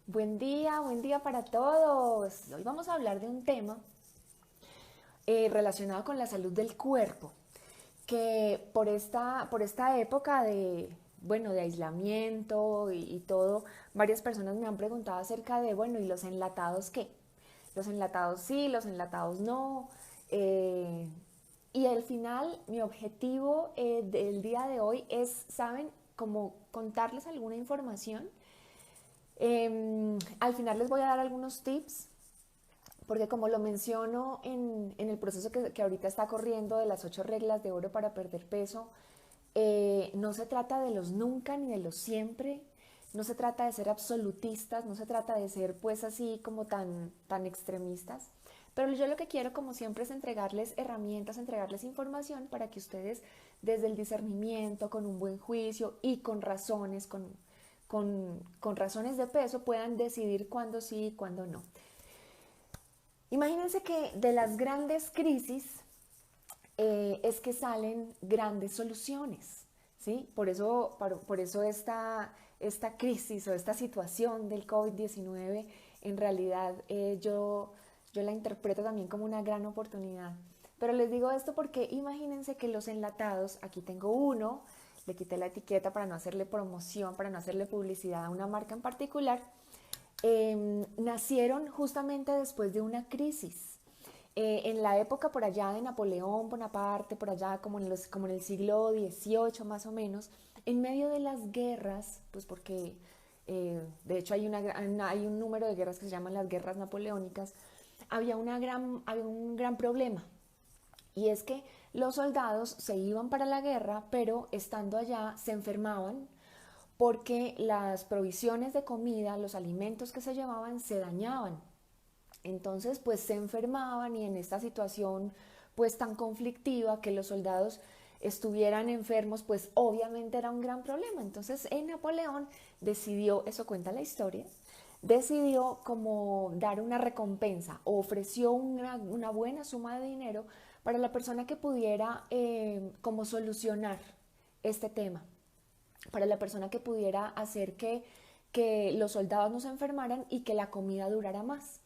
Buen día para todos. Hoy vamos a hablar de un tema relacionado con la salud del cuerpo, que por esta época de aislamiento y todo, varias personas me han preguntado acerca de, bueno, ¿y los enlatados qué? Los enlatados sí, los enlatados no. Eh, y al final, mi objetivo del día de hoy es, ¿saben? Como contarles alguna información. Al final les voy a dar algunos tips, porque como lo menciono en el proceso que ahorita está corriendo de las 8 reglas de oro para perder peso, no se trata de los nunca ni de los siempre, no se trata de ser absolutistas, no se trata de ser pues así como tan extremistas, pero yo lo que quiero como siempre es entregarles herramientas, entregarles información para que ustedes desde el discernimiento, con un buen juicio y con razones, con razones de peso puedan decidir cuándo sí y cuándo no. Imagínense que de las grandes crisis es que salen grandes soluciones, ¿sí? Por eso esta crisis o esta situación del COVID-19 en realidad yo la interpreto también como una gran oportunidad. Pero les digo esto porque imagínense que los enlatados, aquí tengo uno, le quité la etiqueta para no hacerle promoción, para no hacerle publicidad a una marca en particular, nacieron justamente después de una crisis. En la época por allá de Napoleón Bonaparte, por allá como en el siglo XVIII más o menos, en medio de las guerras, pues porque de hecho hay un número de guerras que se llaman las guerras napoleónicas, había un gran problema. Y es que los soldados se iban para la guerra, pero estando allá se enfermaban porque las provisiones de comida, los alimentos que se llevaban, se dañaban. Entonces, pues se enfermaban y en esta situación pues tan conflictiva que los soldados estuvieran enfermos, pues obviamente era un gran problema. Entonces, Napoleón decidió, eso cuenta la historia, decidió como dar una recompensa, ofreció una buena suma de dinero para la persona que pudiera como solucionar este tema, para la persona que pudiera hacer que los soldados no se enfermaran y que la comida durara más.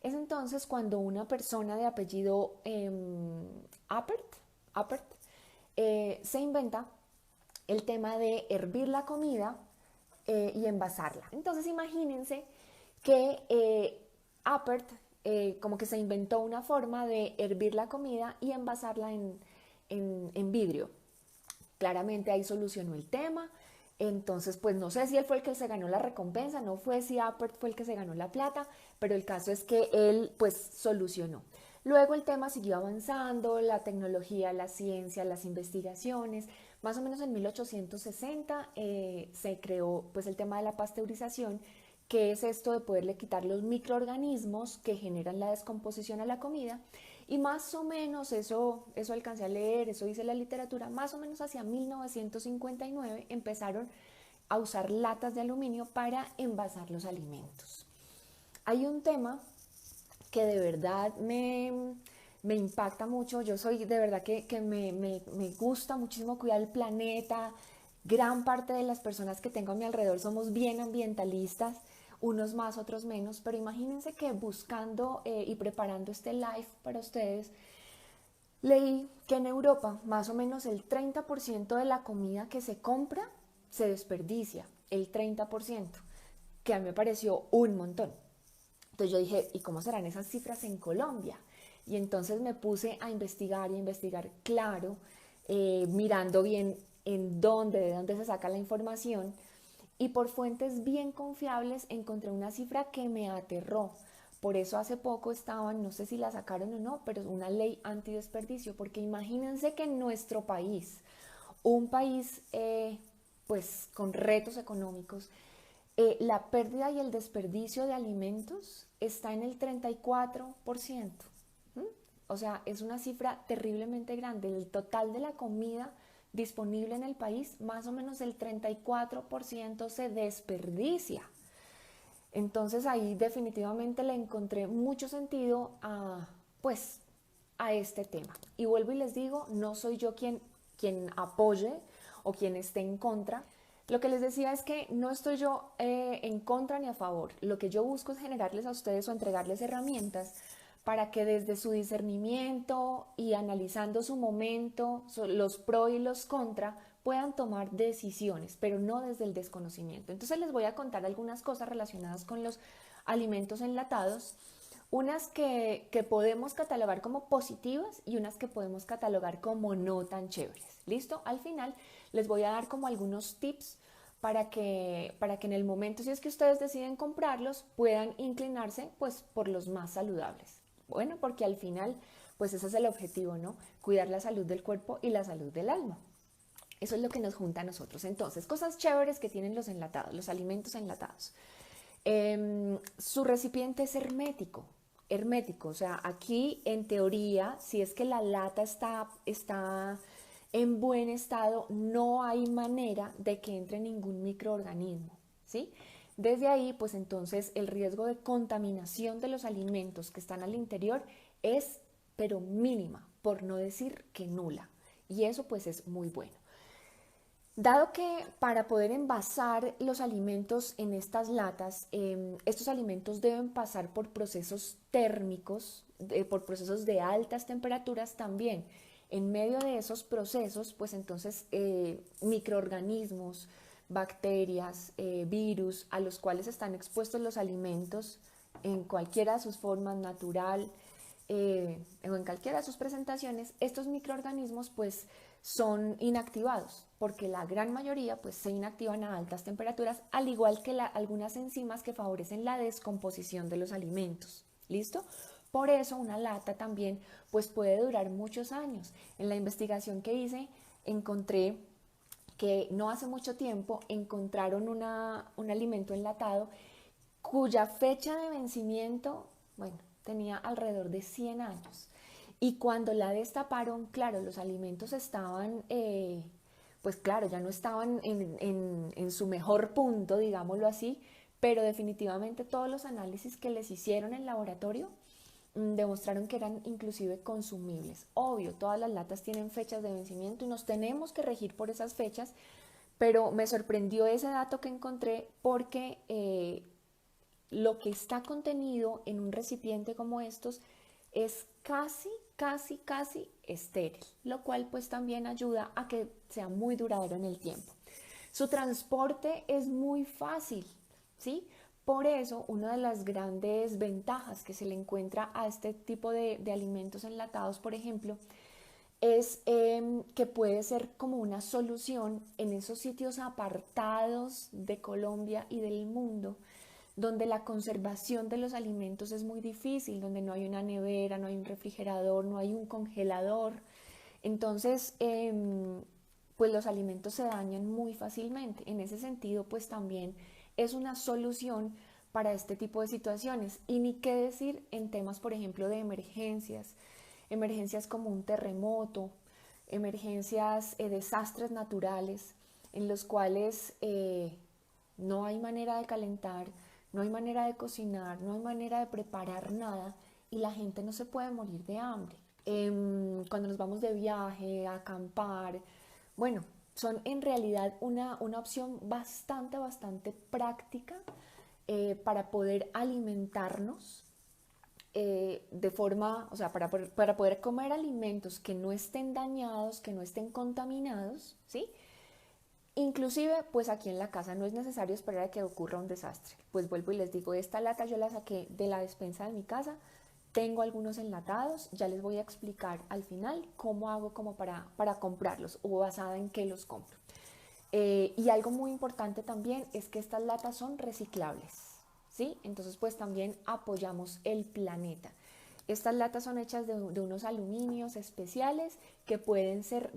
Es entonces cuando una persona de apellido Appert se inventa el tema de hervir la comida y envasarla. Entonces imagínense que Appert como que se inventó una forma de hervir la comida y envasarla en vidrio. Claramente ahí solucionó el tema. Entonces, pues no sé si él fue el que se ganó la recompensa, no fue si Appert fue el que se ganó la plata, pero el caso es que él pues solucionó. Luego el tema siguió avanzando, la tecnología, la ciencia, las investigaciones. Más o menos en 1860 se creó pues el tema de la pasteurización, que es esto de poderle quitar los microorganismos que generan la descomposición a la comida. Y más o menos eso alcancé a leer, eso dice la literatura, más o menos hacia 1959 empezaron a usar latas de aluminio para envasar los alimentos. Hay un tema que de verdad me impacta mucho. Yo soy de verdad que me gusta muchísimo cuidar el planeta. Gran parte de las personas que tengo a mi alrededor somos bien ambientalistas, unos más, otros menos, pero imagínense que buscando y preparando este live para ustedes, leí que en Europa más o menos el 30% de la comida que se compra se desperdicia, el 30%, que a mí me pareció un montón. Entonces yo dije, ¿y cómo serán esas cifras en Colombia? Y entonces me puse a investigar y a investigar, claro, mirando bien de dónde se saca la información. Y por fuentes bien confiables encontré una cifra que me aterró. Por eso hace poco estaban, no sé si la sacaron o no, pero una ley antidesperdicio, porque imagínense que en nuestro país, un país pues con retos económicos, la pérdida y el desperdicio de alimentos está en el 34%. ¿Mm? O sea, es una cifra terriblemente grande. El total de la comida disponible en el país, más o menos el 34% se desperdicia. Entonces ahí definitivamente le encontré mucho sentido pues, a este tema. Y vuelvo y les digo, no soy yo quien apoye o quien esté en contra, Lo que les decía es que no estoy yo en contra ni a favor. Lo que yo busco es generarles a ustedes o entregarles herramientas para que desde su discernimiento y analizando su momento, los pros y los contra, puedan tomar decisiones, pero no desde el desconocimiento. Entonces les voy a contar algunas cosas relacionadas con los alimentos enlatados, unas que podemos catalogar como positivas y unas que podemos catalogar como no tan chéveres. ¿Listo? Al final les voy a dar como algunos tips para que en el momento, si es que ustedes deciden comprarlos, puedan inclinarse pues por los más saludables. Bueno, porque al final pues ese es el objetivo, ¿no? Cuidar la salud del cuerpo y la salud del alma. Eso es lo que nos junta a nosotros. Entonces, cosas chéveres que tienen los enlatados, los alimentos enlatados. Su recipiente es hermético. Hermético, o sea, aquí en teoría, si es que la lata está en buen estado, no hay manera de que entre ningún microorganismo, ¿sí? Desde ahí, pues entonces el riesgo de contaminación de los alimentos que están al interior es, pero mínima, por no decir que nula. Y eso pues es muy bueno. Dado que para poder envasar los alimentos en estas latas, estos alimentos deben pasar por procesos térmicos, por procesos de altas temperaturas también. En medio de esos procesos, pues entonces microorganismos, bacterias, virus a los cuales están expuestos los alimentos en cualquiera de sus formas, natural o en cualquiera de sus presentaciones, estos microorganismos pues son inactivados, porque la gran mayoría pues se inactivan a altas temperaturas, al igual que algunas enzimas que favorecen la descomposición de los alimentos. ¿Listo? Por eso una lata también pues puede durar muchos años. En la investigación que hice encontré que no hace mucho tiempo encontraron un alimento enlatado cuya fecha de vencimiento, bueno, tenía alrededor de 100 años. Y cuando la destaparon, claro, los alimentos estaban, pues claro, ya no estaban en su mejor punto, digámoslo así, pero definitivamente todos los análisis que les hicieron en laboratorio demostraron que eran inclusive consumibles. Obvio, todas las latas tienen fechas de vencimiento y nos tenemos que regir por esas fechas, pero me sorprendió ese dato que encontré porque lo que está contenido en un recipiente como estos es casi estéril, lo cual pues también ayuda a que sea muy duradero en el tiempo. Su transporte es muy fácil, ¿sí? Por eso, una de las grandes ventajas que se le encuentra a este tipo de alimentos enlatados, por ejemplo, es que puede ser como una solución en esos sitios apartados de Colombia y del mundo, donde la conservación de los alimentos es muy difícil, donde no hay una nevera, no hay un refrigerador, no hay un congelador. Entonces, pues los alimentos se dañan muy fácilmente. En ese sentido, pues también es una solución para este tipo de situaciones. Y ni qué decir en temas, por ejemplo, de emergencias, emergencias como un terremoto, emergencias, desastres naturales, en los cuales no hay manera de calentar, no hay manera de cocinar, no hay manera de preparar nada y la gente no se puede morir de hambre. Cuando nos vamos de viaje, a acampar, bueno, son en realidad una opción bastante práctica para poder alimentarnos de forma, o sea, para poder comer alimentos que no estén dañados, que no estén contaminados, ¿sí? Inclusive, pues aquí en la casa no es necesario esperar a que ocurra un desastre. Pues vuelvo y les digo, esta lata yo la saqué de la despensa de mi casa, tengo algunos enlatados, ya les voy a explicar al final cómo hago como para comprarlos o basada en qué los compro. Y algo muy importante también es que estas latas son reciclables, ¿sí? Entonces pues también apoyamos el planeta. Estas latas son hechas de unos aluminios especiales que pueden ser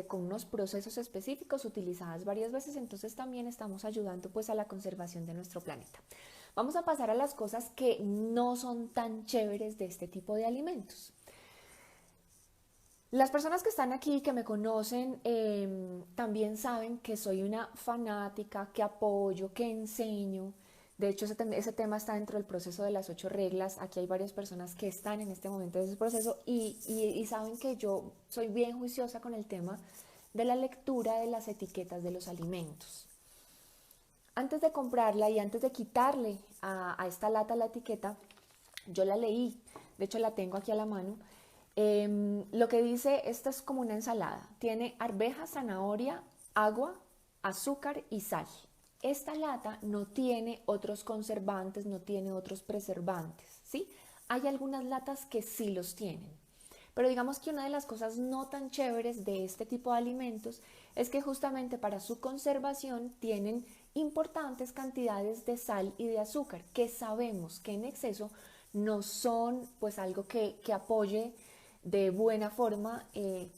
con unos procesos específicos utilizadas varias veces, entonces también estamos ayudando pues a la conservación de nuestro planeta. Vamos a pasar a las cosas que no son tan chéveres de este tipo de alimentos. Las personas que están aquí, que me conocen, también saben que soy una fanática, que apoyo, que enseño. De hecho, ese tema está dentro del proceso de las 8 reglas. Aquí hay varias personas que están en este momento de ese proceso y saben que yo soy bien juiciosa con el tema de la lectura de las etiquetas de los alimentos. Antes de comprarla y antes de quitarle a esta lata la etiqueta, yo la leí, de hecho la tengo aquí a la mano. Lo que dice, esta es como una ensalada, tiene arveja, zanahoria, agua, azúcar y sal. Esta lata no tiene otros conservantes, no tiene otros preservantes, ¿sí? Hay algunas latas que sí los tienen. Pero digamos que una de las cosas no tan chéveres de este tipo de alimentos es que justamente para su conservación tienen importantes cantidades de sal y de azúcar, que sabemos que en exceso no son pues algo que apoye de buena forma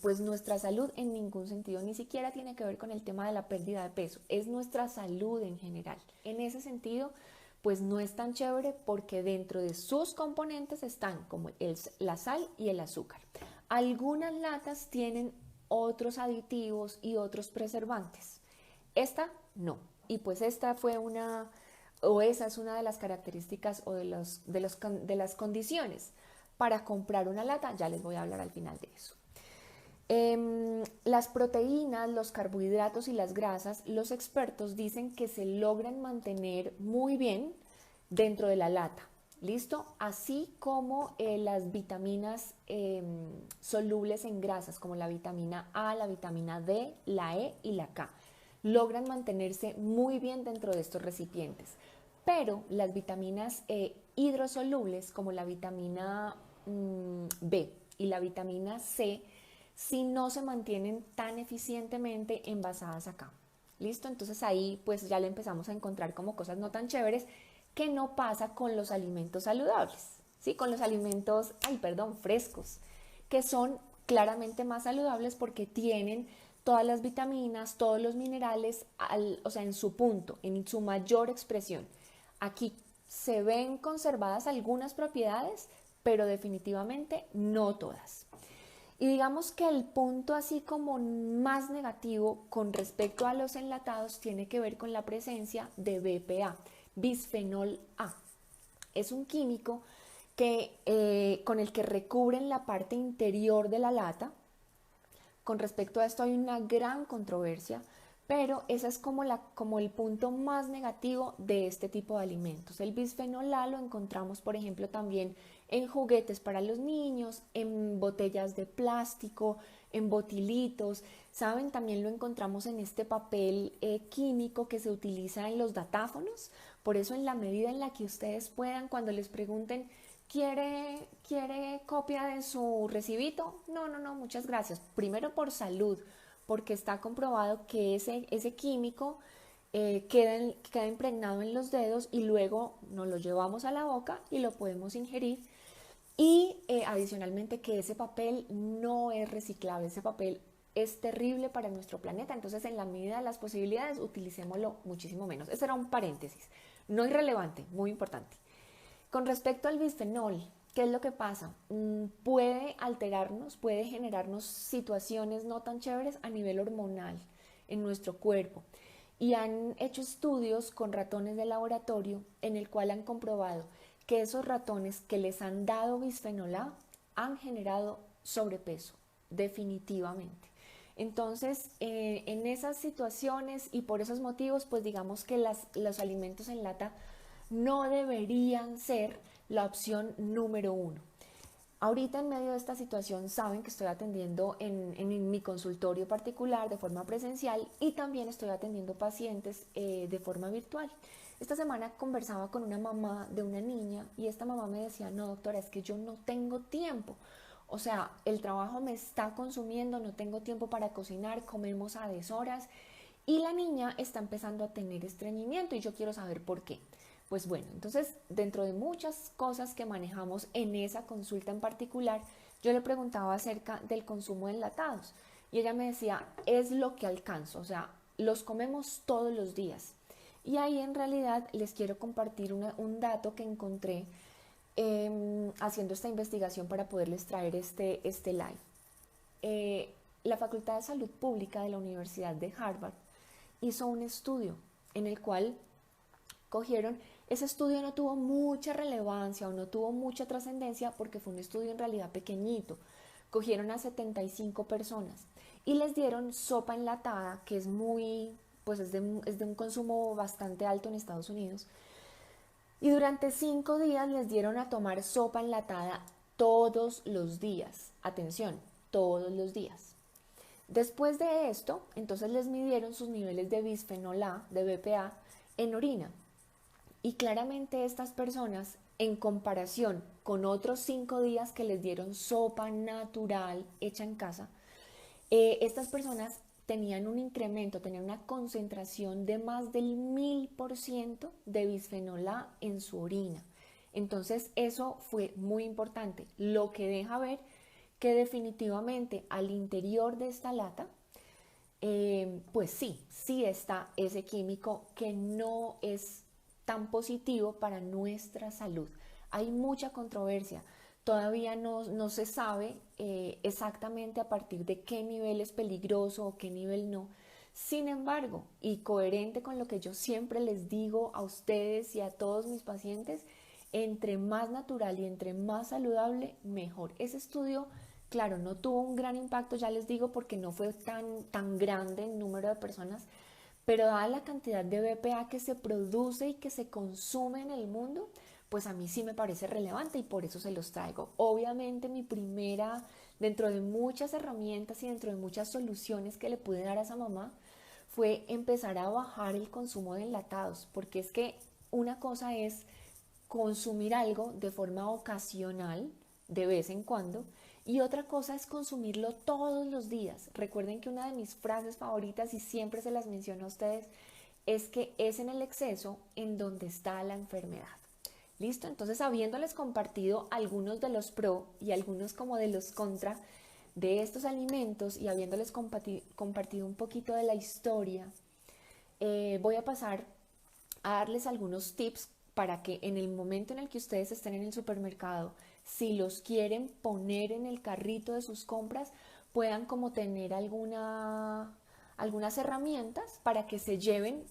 pues nuestra salud en ningún sentido, ni siquiera tiene que ver con el tema de la pérdida de peso, es nuestra salud en general. En ese sentido, pues no es tan chévere porque dentro de sus componentes están como la sal y el azúcar. Algunas latas tienen otros aditivos y otros preservantes. Esta no. Y pues esta fue una, o esa es una de las características o de las condiciones para comprar una lata. Ya les voy a hablar al final de eso. Las proteínas, los carbohidratos y las grasas, los expertos dicen que se logran mantener muy bien dentro de la lata, ¿listo? Así como las vitaminas solubles en grasas, como la vitamina A, la vitamina D, la E y la K, logran mantenerse muy bien dentro de estos recipientes. Pero las vitaminas hidrosolubles, como la vitamina B y la vitamina C, si no se mantienen tan eficientemente envasadas acá. ¿Listo? Entonces ahí pues ya le empezamos a encontrar como cosas no tan chéveres que no pasa con los alimentos saludables, ¿sí? Con los alimentos, frescos, que son claramente más saludables porque tienen todas las vitaminas, todos los minerales, o sea, en su punto, en su mayor expresión. Aquí se ven conservadas algunas propiedades, pero definitivamente no todas. Y digamos que el punto así como más negativo con respecto a los enlatados tiene que ver con la presencia de BPA, bisfenol A. Es un químico con el que recubren la parte interior de la lata. Con respecto a esto hay una gran controversia, pero ese es como el punto más negativo de este tipo de alimentos. El bisfenol A lo encontramos, por ejemplo, también en juguetes para los niños, en botellas de plástico, en botilitos. ¿Saben? También lo encontramos en este papel químico que se utiliza en los datáfonos. Por eso, en la medida en la que ustedes puedan, cuando les pregunten, ¿quiere copia de su recibito? No, muchas gracias. Primero por salud, porque está comprobado que ese químico queda impregnado en los dedos y luego nos lo llevamos a la boca y lo podemos ingerir. Y adicionalmente que ese papel no es reciclable, ese papel es terrible para nuestro planeta, entonces en la medida de las posibilidades utilicémoslo muchísimo menos. Ese era un paréntesis, no irrelevante, muy importante. Con respecto al bisfenol, ¿qué es lo que pasa? Puede alterarnos, puede generarnos situaciones no tan chéveres a nivel hormonal en nuestro cuerpo. Y han hecho estudios con ratones de laboratorio en el cual han comprobado que esos ratones que les han dado bisfenol A han generado sobrepeso, definitivamente. Entonces, en esas situaciones y por esos motivos, pues digamos que los alimentos en lata no deberían ser la opción número uno. Ahorita en medio de esta situación saben que estoy atendiendo en mi consultorio particular de forma presencial y también estoy atendiendo pacientes de forma virtual. Esta semana conversaba con una mamá de una niña y esta mamá me decía, no doctora, es que yo no tengo tiempo. O sea, el trabajo me está consumiendo, no tengo tiempo para cocinar, comemos a deshoras y la niña está empezando a tener estreñimiento y yo quiero saber por qué. Pues bueno, entonces dentro de muchas cosas que manejamos en esa consulta en particular, yo le preguntaba acerca del consumo de enlatados y ella me decía, es lo que alcanzo, o sea, los comemos todos los días. Y ahí en realidad les quiero compartir un dato que encontré haciendo esta investigación para poderles traer este live. La Facultad de Salud Pública de la Universidad de Harvard hizo un estudio en el cual cogieron, ese estudio no tuvo mucha relevancia o no tuvo mucha trascendencia porque fue un estudio en realidad pequeñito. Cogieron a 75 personas y les dieron sopa enlatada, que es muy pues es de un consumo bastante alto en Estados Unidos. Y durante 5 días les dieron a tomar sopa enlatada todos los días. Atención, todos los días. Después de esto, entonces les midieron sus niveles de bisfenol A, de BPA, en orina. Y claramente estas personas, en comparación con otros 5 días que les dieron sopa natural hecha en casa, estas personas tenían un incremento, tenían una concentración de más del 1000% de bisfenol A en su orina. Entonces eso fue muy importante, lo que deja ver que definitivamente al interior de esta lata, pues sí está ese químico que no es tan positivo para nuestra salud. Hay mucha controversia. Todavía no se sabe exactamente a partir de qué nivel es peligroso o qué nivel no. Sin embargo, y coherente con lo que yo siempre les digo a ustedes y a todos mis pacientes, entre más natural y entre más saludable, mejor. Ese estudio, claro, no tuvo un gran impacto, ya les digo, porque no fue tan grande el número de personas, pero dada la cantidad de BPA que se produce y que se consume en el mundo, pues a mí sí me parece relevante y por eso se los traigo. Obviamente mi primera, dentro de muchas herramientas y dentro de muchas soluciones que le pude dar a esa mamá, fue empezar a bajar el consumo de enlatados, porque es que una cosa es consumir algo de forma ocasional, de vez en cuando, y otra cosa es consumirlo todos los días. Recuerden que una de mis frases favoritas, y siempre se las menciono a ustedes, es que es en el exceso en donde está la enfermedad. ¿Listo? Entonces, habiéndoles compartido algunos de los pro y algunos como de los contra de estos alimentos y habiéndoles compartido un poquito de la historia, voy a pasar a darles algunos tips para que en el momento en el que ustedes estén en el supermercado, si los quieren poner en el carrito de sus compras, puedan como tener algunas herramientas para que se lleven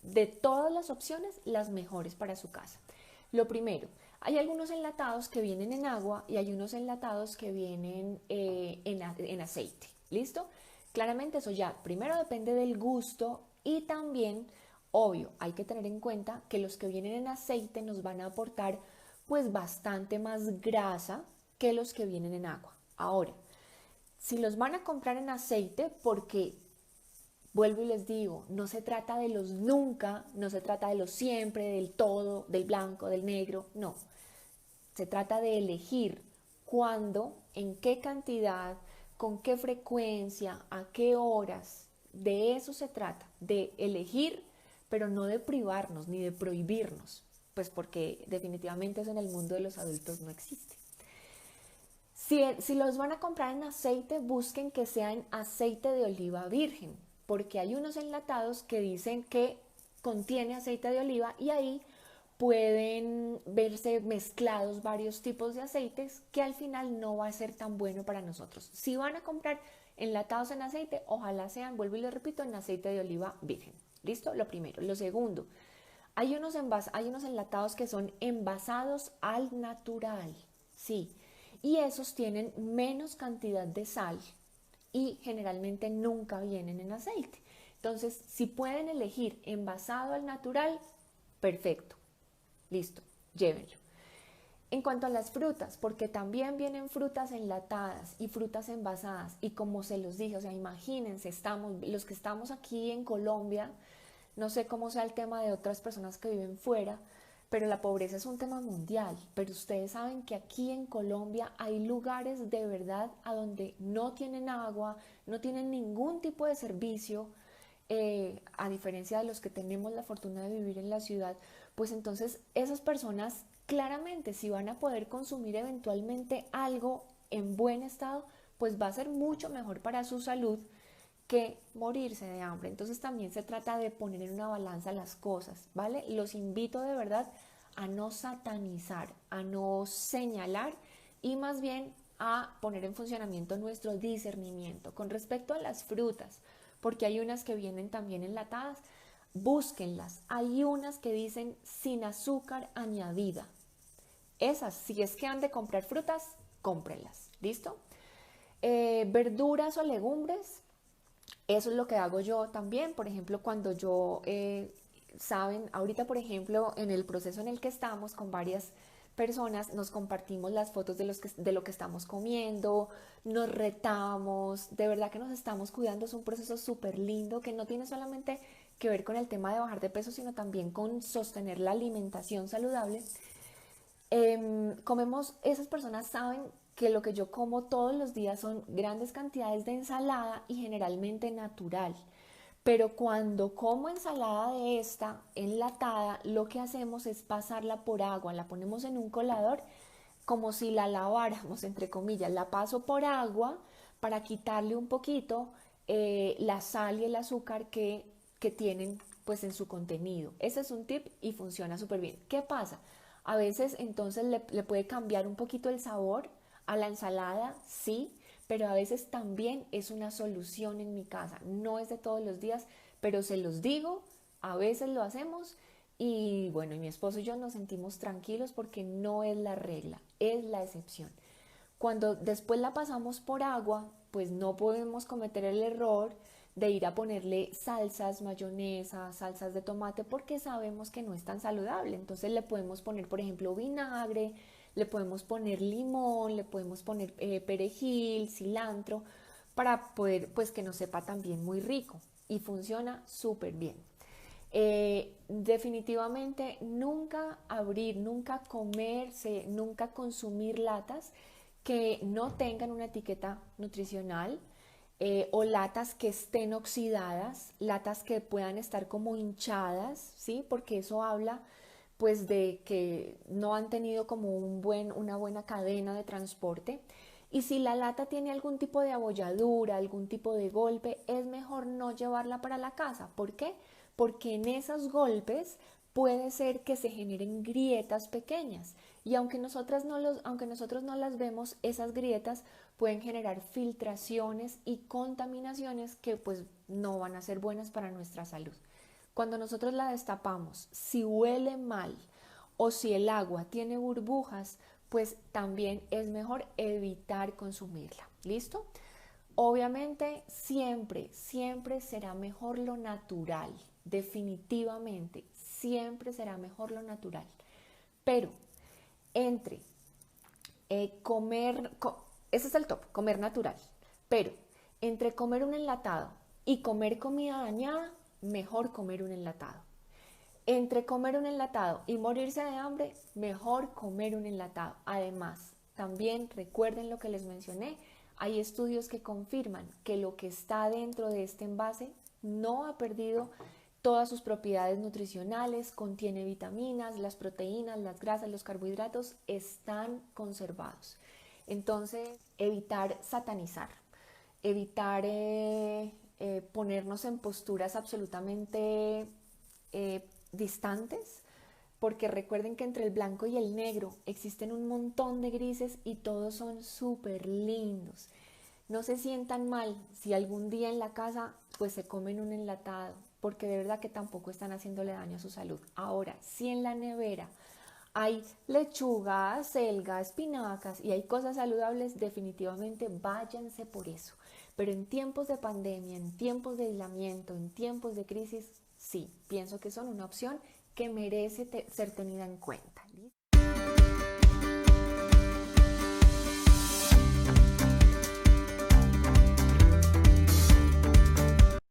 de todas las opciones las mejores para su casa. Lo primero, hay algunos enlatados que vienen en agua y hay unos enlatados que vienen en aceite. ¿Listo? Claramente eso ya primero depende del gusto y también, obvio, hay que tener en cuenta que los que vienen en aceite nos van a aportar pues bastante más grasa que los que vienen en agua. Ahora, si los van a comprar en aceite, porque vuelvo y les digo, no se trata de los nunca, no se trata de los siempre, del todo, del blanco, del negro, no. Se trata de elegir cuándo, en qué cantidad, con qué frecuencia, a qué horas. De eso se trata, de elegir, pero no de privarnos ni de prohibirnos, pues porque definitivamente eso en el mundo de los adultos no existe. Si los van a comprar en aceite, busquen que sea en aceite de oliva virgen, porque hay unos enlatados que dicen que contiene aceite de oliva y ahí pueden verse mezclados varios tipos de aceites que al final no va a ser tan bueno para nosotros. Si van a comprar enlatados en aceite, ojalá sean, vuelvo y les repito, en aceite de oliva virgen. ¿Listo? Lo primero. Lo segundo, hay unos enlatados que son envasados al natural, sí, y esos tienen menos cantidad de sal y generalmente nunca vienen en aceite. Entonces, si pueden elegir envasado al natural, perfecto, listo, llévenlo. En cuanto a las frutas, porque también vienen frutas enlatadas y frutas envasadas, y como se los dije, o sea, imagínense, los que estamos aquí en Colombia, no sé cómo sea el tema de otras personas que viven fuera, pero la pobreza es un tema mundial. Pero ustedes saben que aquí en Colombia hay lugares de verdad a donde no tienen agua, no tienen ningún tipo de servicio, a diferencia de los que tenemos la fortuna de vivir en la ciudad. Pues entonces esas personas claramente, si van a poder consumir eventualmente algo en buen estado, pues va a ser mucho mejor para su salud que morirse de hambre. Entonces también se trata de poner en una balanza las cosas, ¿vale? Los invito de verdad a no satanizar, a no señalar y más bien a poner en funcionamiento nuestro discernimiento. Con respecto a las frutas, porque hay unas que vienen también enlatadas, búsquenlas. Hay unas que dicen sin azúcar añadida. Esas, si es que han de comprar frutas, cómprenlas. ¿Listo? Verduras o legumbres, Eso es lo que hago yo también, por ejemplo, cuando yo, saben, ahorita por ejemplo, en el proceso en el que estamos con varias personas, nos compartimos las fotos de lo que estamos comiendo, nos retamos, de verdad que nos estamos cuidando, es un proceso súper lindo que no tiene solamente que ver con el tema de bajar de peso, sino también con sostener la alimentación saludable. Esas personas saben que lo que yo como todos los días son grandes cantidades de ensalada y generalmente natural. Pero cuando como ensalada de esta enlatada, lo que hacemos es pasarla por agua, la ponemos en un colador como si la laváramos, entre comillas, la paso por agua para quitarle un poquito la sal y el azúcar que tienen pues en su contenido. Ese es un tip y funciona súper bien. ¿Qué pasa? A veces entonces le puede cambiar un poquito el sabor a la ensalada, sí, pero a veces también es una solución en mi casa. No es de todos los días, pero se los digo, a veces lo hacemos y bueno, y mi esposo y yo nos sentimos tranquilos porque no es la regla, es la excepción. Cuando después la pasamos por agua, pues no podemos cometer el error de ir a ponerle salsas, mayonesa, salsas de tomate, porque sabemos que no es tan saludable. Entonces le podemos poner, por ejemplo, vinagre, le podemos poner limón, le podemos poner perejil, cilantro, para poder, pues que nos sepa también muy rico. Y funciona súper bien. Definitivamente nunca abrir, nunca comerse, nunca consumir latas que no tengan una etiqueta nutricional, o latas que estén oxidadas, latas que puedan estar como hinchadas, ¿sí? Porque eso habla pues de que no han tenido como una buena cadena de transporte. Y si la lata tiene algún tipo de abolladura, algún tipo de golpe, es mejor no llevarla para la casa. ¿Por qué? Porque en esos golpes puede ser que se generen grietas pequeñas y aunque nosotros no las vemos, esas grietas pueden generar filtraciones y contaminaciones que pues no van a ser buenas para nuestra salud. Cuando nosotros la destapamos, si huele mal o si el agua tiene burbujas, pues también es mejor evitar consumirla. ¿Listo? Obviamente siempre, siempre será mejor lo natural, definitivamente, siempre será mejor lo natural. Pero entre comer, ese es el top, comer natural, pero entre comer un enlatado y comer comida dañada, mejor comer un enlatado. Entre comer un enlatado y morirse de hambre, mejor comer un enlatado. Además, también recuerden lo que les mencioné, hay estudios que confirman que lo que está dentro de este envase no ha perdido todas sus propiedades nutricionales, contiene vitaminas, las proteínas, las grasas, los carbohidratos están conservados. Entonces, evitar satanizar, evitar ponernos en posturas absolutamente distantes, porque recuerden que entre el blanco y el negro existen un montón de grises y todos son súper lindos. No se sientan mal si algún día en la casa pues se comen un enlatado, porque de verdad que tampoco están haciéndole daño a su salud. Ahora, si en la nevera hay lechuga, selga, espinacas y hay cosas saludables, definitivamente váyanse por eso. Pero en tiempos de pandemia, en tiempos de aislamiento, en tiempos de crisis, sí, pienso que son una opción que merece ser tenida en cuenta.